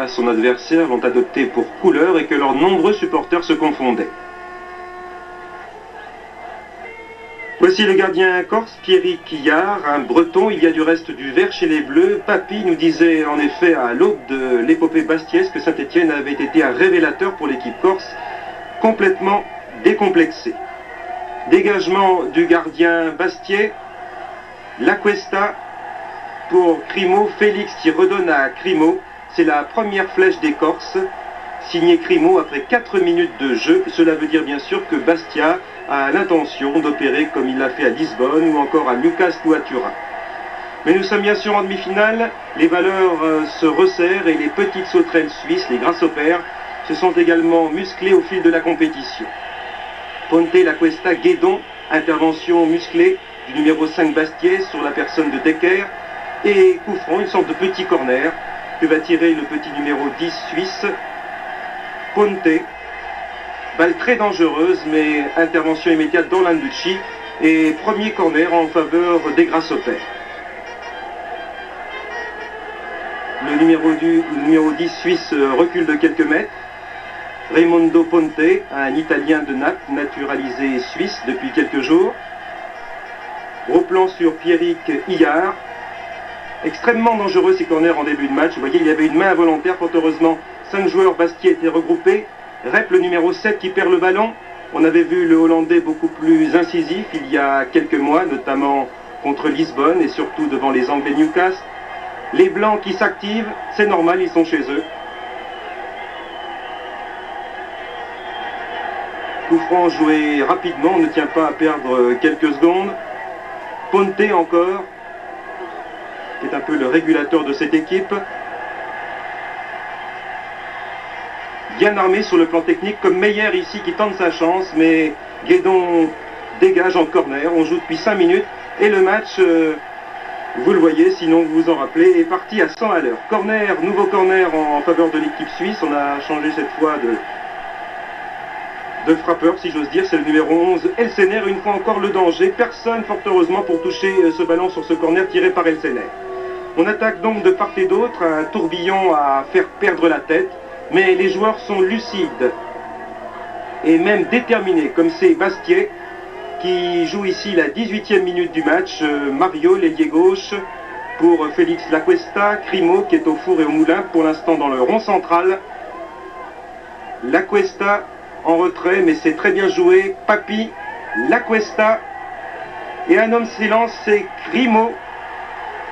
à son adversaire l'ont adopté pour couleur et que leurs nombreux supporters se confondaient. Voici le gardien corse, Pierrick Quillard, un breton. Il y a du reste du vert chez les Bleus. Papy nous disait en effet à l'aube de l'épopée bastiaise que Saint-Étienne avait été un révélateur pour l'équipe corse, complètement décomplexée. Dégagement du gardien bastiais, Lacuesta pour Crimo, Félix qui redonne à Crimo. C'est la première flèche des Corses, signée Crimo après 4 minutes de jeu. Cela veut dire bien sûr que Bastia a l'intention d'opérer comme il l'a fait à Lisbonne ou encore à Newcastle ou à Turin. Mais nous sommes bien sûr en demi-finale, les valeurs se resserrent et les petites sauterelles suisses, les grasshoppers, se sont également musclées au fil de la compétition. Ponte, Lacuesta, Guédon, intervention musclée du numéro 5 Bastiais sur la personne de Decker, et coup franc, une sorte de petit corner que va tirer le petit numéro 10 suisse, Ponte. Balle très dangereuse, mais intervention immédiate dans l'Anducci et premier corner en faveur des grasshoppers. Le numéro 10 suisse recule de quelques mètres. Raimondo Ponte, un Italien de Naples, naturalisé suisse depuis quelques jours. Gros plan sur Pierrick Quillard. Extrêmement dangereux ces corners en début de match. Vous voyez, il y avait une main involontaire. Fort heureusement, 5 joueurs bastiais étaient regroupés. Rep, le numéro 7 qui perd le ballon. On avait vu le Hollandais beaucoup plus incisif il y a quelques mois, notamment contre Lisbonne et surtout devant les Anglais Newcastle. Les Blancs qui s'activent, c'est normal, ils sont chez eux. Coup franc joué rapidement, on ne tient pas à perdre quelques secondes. Ponte encore, qui est un peu le régulateur de cette équipe. Bien armé sur le plan technique, comme Meyer ici qui tente sa chance, mais Guédon dégage en corner. On joue depuis 5 minutes et le match, vous le voyez, sinon vous vous en rappelez, est parti à 100 à l'heure. Corner, nouveau corner en faveur de l'équipe suisse. On a changé cette fois de frappeur, si j'ose dire. C'est le numéro 11, Elsener. Une fois encore le danger. Personne, fort heureusement, pour toucher ce ballon sur ce corner tiré par Elsener. On attaque donc de part et d'autre, un tourbillon à faire perdre la tête. Mais les joueurs sont lucides et même déterminés, comme c'est Bastiais qui joue ici la 18e minute du match. Mario, l'ailier gauche, pour Félix Lacuesta. Crimo qui est au four et au moulin pour l'instant dans le rond central. Lacuesta en retrait, mais c'est très bien joué. Papy, Lacuesta et un homme silence, c'est Crimo.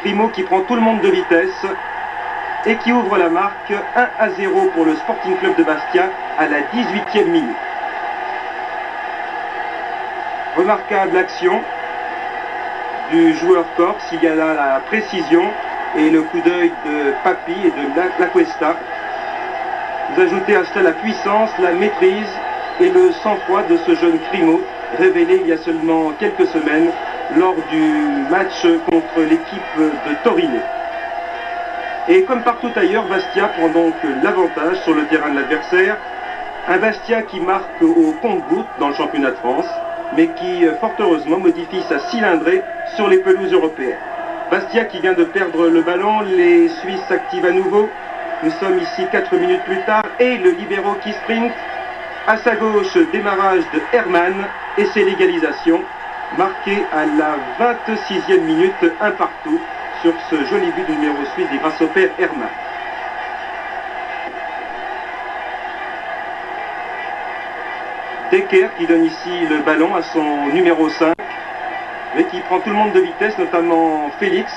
Crimo qui prend tout le monde de vitesse et qui ouvre la marque 1-0 pour le Sporting Club de Bastia à la 18e minute. Remarquable action du joueur corse. Il y a là la précision et le coup d'œil de Papy et de Lacuesta. Vous ajoutez à cela la puissance, la maîtrise et le sang-froid de ce jeune Crimo, révélé il y a seulement quelques semaines lors du match contre l'équipe de Torino. Et comme partout ailleurs, Bastia prend donc l'avantage sur le terrain de l'adversaire. Un Bastia qui marque au compte-gouttes dans le championnat de France, mais qui, fort heureusement, modifie sa cylindrée sur les pelouses européennes. Bastia qui vient de perdre le ballon, les Suisses s'activent à nouveau. Nous sommes ici 4 minutes plus tard et le libéro qui sprint. À sa gauche, démarrage de Herman et c'est l'égalisation, marquée à la 26e minute, un partout, sur ce joli but du numéro suisse des grasshoppers Herman. Decker qui donne ici le ballon à son numéro 5, mais qui prend tout le monde de vitesse, notamment Félix,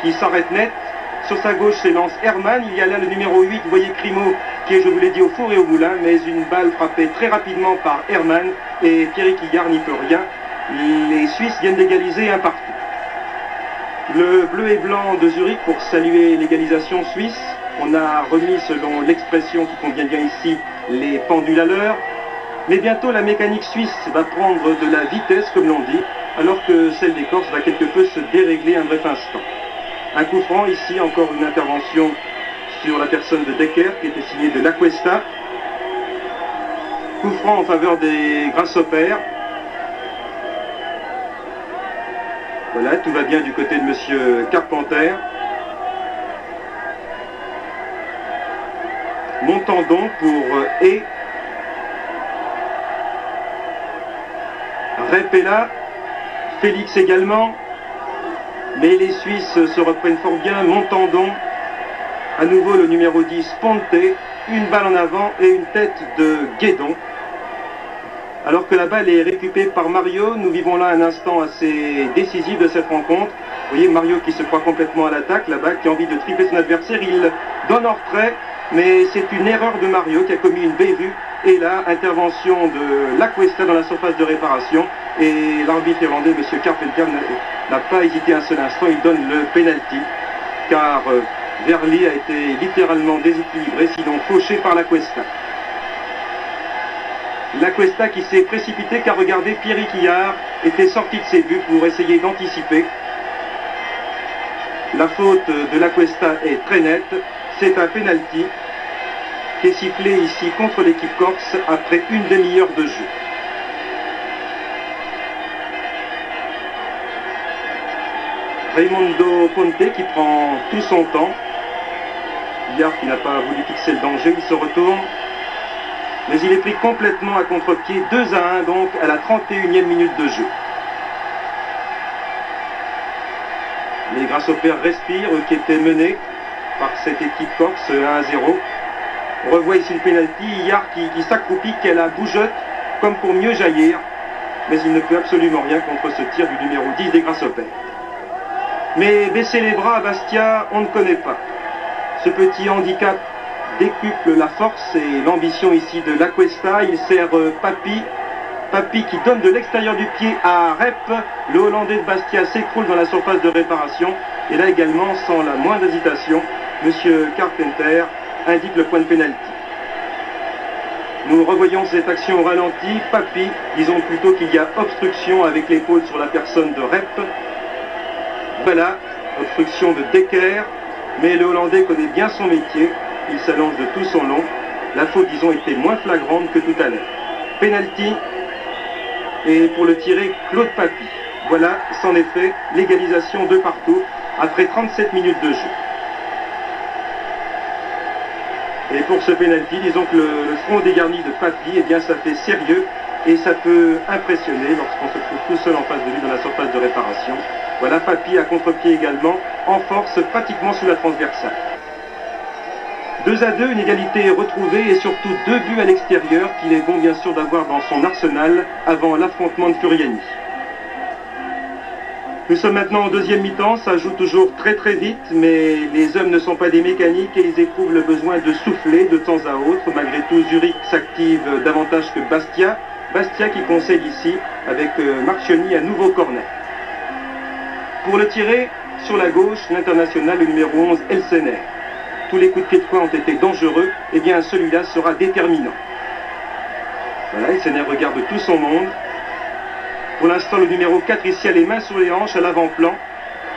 qui s'arrête net. Sur sa gauche s'élance Herman, il y a là le numéro 8, vous voyez Crimo, qui est, je vous l'ai dit, au four et au moulin, mais une balle frappée très rapidement par Herman, et Pierrick Quillard n'y peut rien. Les Suisses viennent d'égaliser un partout. Le bleu et blanc de Zurich pour saluer l'égalisation suisse. On a remis, selon l'expression qui convient bien ici, les pendules à l'heure. Mais bientôt la mécanique suisse va prendre de la vitesse, comme l'on dit, alors que celle des Corses va quelque peu se dérégler un bref instant. Un coup franc ici, encore une intervention sur la personne de Decker qui était signée de Lacuesta. Coup franc en faveur des grasshoppers. Voilà, tout va bien du côté de monsieur Carpenter. Montandon pour et Rep est là, Félix également, mais les Suisses se reprennent fort bien. Montandon, à nouveau le numéro 10, Ponte, une balle en avant et une tête de Guédon. Alors que la balle est récupérée par Mario, nous vivons là un instant assez décisif de cette rencontre. Vous voyez Mario qui se croit complètement à l'attaque, là-bas, qui a envie de tripler son adversaire. Il donne en retrait, mais c'est une erreur de Mario qui a commis une bévue. Et là, intervention de l'Acuesta dans la surface de réparation. Et l'arbitre irlandais, M. Carpenter, n'a pas hésité un seul instant. Il donne le penalty, car Verly a été littéralement déséquilibré, sinon fauché par l'Acuesta. L'Acuesta qui s'est précipité, car regardez, Pierre Quillard était sorti de ses buts pour essayer d'anticiper. La faute de l'Acuesta est très nette. C'est un penalty qui est sifflé ici contre l'équipe corse après une demi-heure de jeu. Raimundo Ponte qui prend tout son temps. Quillard qui n'a pas voulu fixer le danger, il se retourne. Mais il est pris complètement à contre-pied, 2-1 donc à la 31e minute de jeu. Les Grasshoppers respirent, eux qui étaient menés par cette équipe corse 1-0. On revoit ici le pénalty, Quillard qui s'accroupit, qui a la bougeotte comme pour mieux jaillir. Mais il ne peut absolument rien contre ce tir du numéro 10 des Grasshoppers. Mais baisser les bras à Bastia, on ne connaît pas. Ce petit handicap décuple la force et l'ambition ici de l'Acuesta. Il sert Papi. Papi qui donne de l'extérieur du pied à Rep. Le Hollandais de Bastia s'écroule dans la surface de réparation. Et là également, sans la moindre hésitation, M. Carpenter indique le point de pénalty. Nous revoyons cette action au ralenti. Papi, disons plutôt qu'il y a obstruction avec l'épaule sur la personne de Rep. Voilà, obstruction de Decker. Mais le Hollandais connaît bien son métier. Il s'allonge de tout son long. La faute, disons, était moins flagrante que tout à l'heure. Penalty. Et pour le tirer, Claude Papi. Voilà, c'en est fait, l'égalisation de partout après 37 minutes de jeu. Et pour ce penalty, disons que le front dégarni de Papi, eh bien ça fait sérieux et ça peut impressionner lorsqu'on se trouve tout seul en face de lui dans la surface de réparation. Voilà, Papi à contre-pied également, en force pratiquement sous la transversale. 2-2, une égalité retrouvée et surtout 2 buts à l'extérieur qu'il est bon bien sûr d'avoir dans son arsenal avant l'affrontement de Furiani. Nous sommes maintenant en deuxième mi-temps, ça joue toujours très très vite, mais les hommes ne sont pas des mécaniques et ils éprouvent le besoin de souffler de temps à autre. Malgré tout, Zurich s'active davantage que Bastia. Bastia qui concède ici avec Marchionni à nouveau corner. Pour le tirer, sur la gauche, l'international, le numéro 11, Elsener. Tous les coups de pied de coin ont été dangereux, et bien celui-là sera déterminant. Voilà, Elsener regarde tout son monde. Pour l'instant, le numéro 4 ici a les mains sur les hanches à l'avant-plan.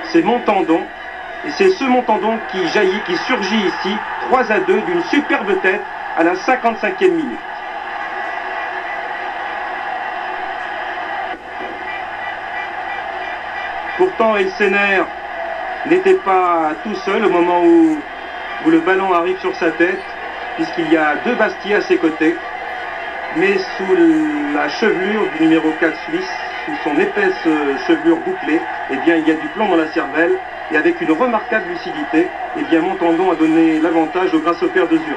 C'est Montandon. Et c'est ce Montandon qui jaillit, qui surgit ici, 3-2 d'une superbe tête à la 55e minute. Pourtant, Elsener n'était pas tout seul au moment où le ballon arrive sur sa tête, puisqu'il y a 2 Bastiais à ses côtés. Mais sous la chevelure du numéro 4 suisse, sous son épaisse chevelure bouclée, eh bien, il y a du plomb dans la cervelle. Et avec une remarquable lucidité, eh bien, Montandon a donné l'avantage aux Grasshoppers de Zurich.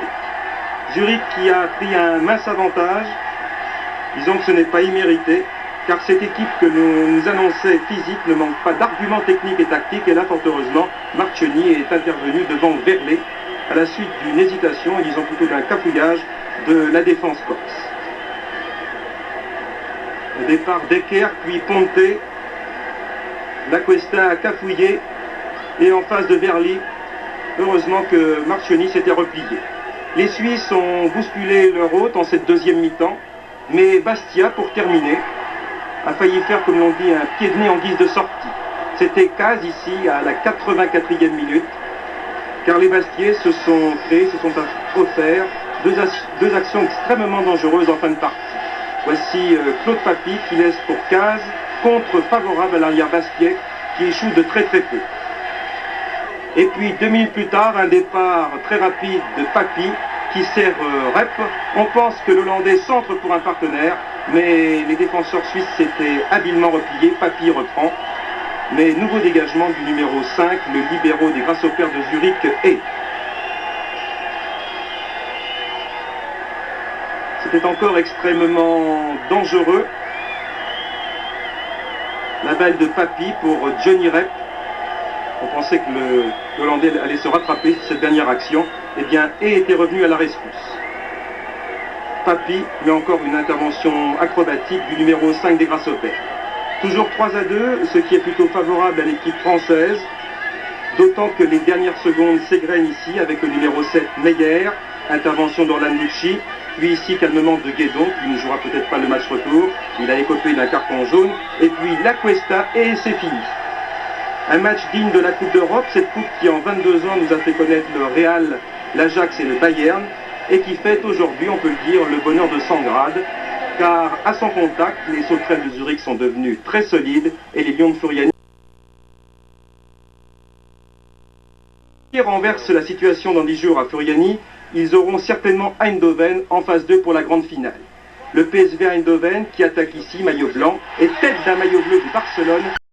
Zurich qui a pris un mince avantage. Disons que ce n'est pas immérité, car cette équipe que nous annonçait physique ne manque pas d'arguments techniques et tactiques. Et là, fort heureusement, Marchionni est intervenu devant Verlet à la suite d'une hésitation, et disons plutôt d'un cafouillage de la défense corse. Au départ, Decker, puis Ponte. L'Acuesta a cafouillé. Et en face de Verly, heureusement que Marchionni s'était replié. Les Suisses ont bousculé leur hôte en cette deuxième mi-temps. Mais Bastia, pour terminer, a failli faire, comme l'on dit, un pied de nez en guise de sortie. C'était Caz ici, à la 84e minute. Car les Bastiais se sont offerts deux actions extrêmement dangereuses en fin de partie. Voici Claude Papi qui laisse pour Caz, contre favorable à l'arrière Bastiais qui échoue de très très peu. Et puis 2 minutes plus tard, un départ très rapide de Papi qui sert Rep. On pense que l'Hollandais centre pour un partenaire, mais les défenseurs suisses s'étaient habilement repliés. Papy reprend. Mais nouveau dégagement du numéro 5, le libéraux des Grasshoppers de Zurich est. C'était encore extrêmement dangereux. La balle de Papy pour Johnny Rep. On pensait que le Hollandais allait se rattraper sur cette dernière action. Eh bien, et était revenu à la rescousse. Papy, mais encore une intervention acrobatique du numéro 5 des Grasshoppers. Toujours 3-2, ce qui est plutôt favorable à l'équipe française. D'autant que les dernières secondes s'égrènent ici avec le numéro 7 Meyer. Intervention d'Orlanducci. Puis ici, calmement, de Guédon, qui ne jouera peut-être pas le match retour. Il a écopé d'un carton jaune. Et puis la Cuesta, et c'est fini. Un match digne de la Coupe d'Europe, cette coupe qui en 22 ans nous a fait connaître le Real, l'Ajax et le Bayern, et qui fête aujourd'hui, on peut le dire, le bonheur de 100 grades, car à son contact, les sauterelles de Zurich sont devenues très solides, et les Lions de Furiani renversent la situation dans 10 jours à Furiani. Ils auront certainement Eindhoven en phase 2 pour la grande finale. Le PSV Eindhoven qui attaque ici, maillot blanc, et tête d'un maillot bleu du Barcelone.